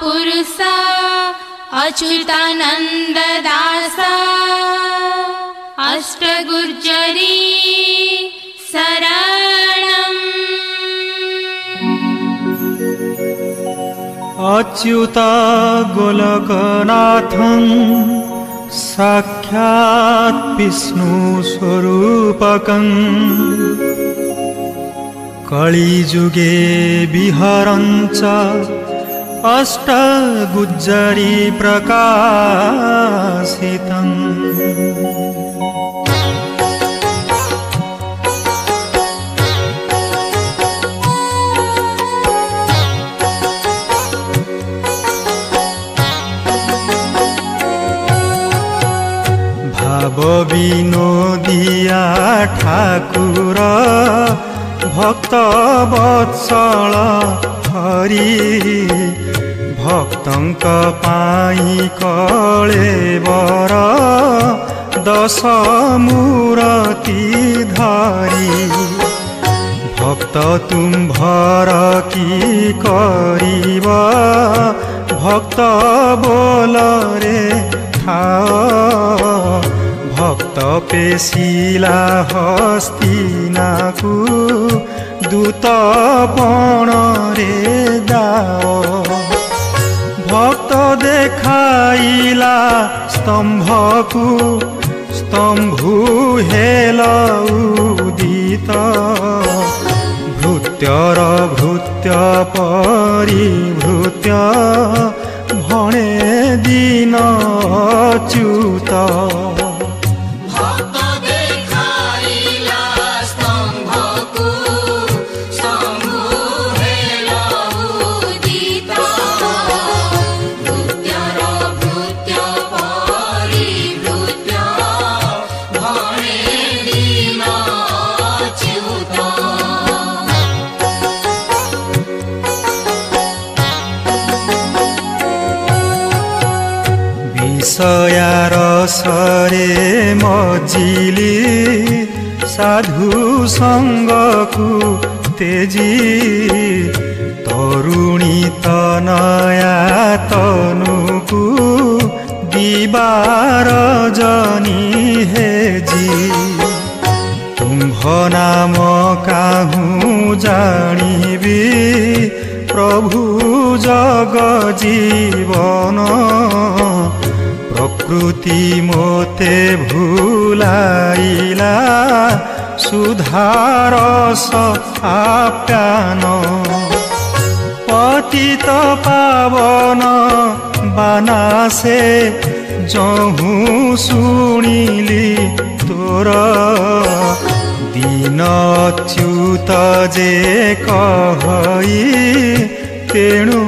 महापुरुष अच्युतानंद दास अष्टगुर्जरी शरणम्। अच्युता गोलकनाथं साक्षात् विष्णु स्वरूपकं कलिजुगे विहरञ्च अष्टगुज्जरी प्रकाशितम्। भाव विनोदिया ठाकुर भक्त वत्सल हरि भक्तंक पाई कलेवर दश मूरति धारी भक्त तुम्भर की करिब भक्त बोल रे थाओ भक्त पेशिला हस्तिनाकु दूत पण रे दाओ भक्त देखाइला स्तंभकु स्तंभु हेल उदित भृत्यर भृत्य परिभृत्य भणे दीन अच्युत सयारसरे मजिली साधु संगकु तेजी तरुणी तनया तनुकु दिबार जनी हेजी तुम्भ नाम काहू जानिबी प्रभु जग जीवन प्रकृति मोते भूलाइला सुधारस आप्यान पतित पावन बानासे जहु शुणिली तोर दीन अच्युत जे कहि तेणु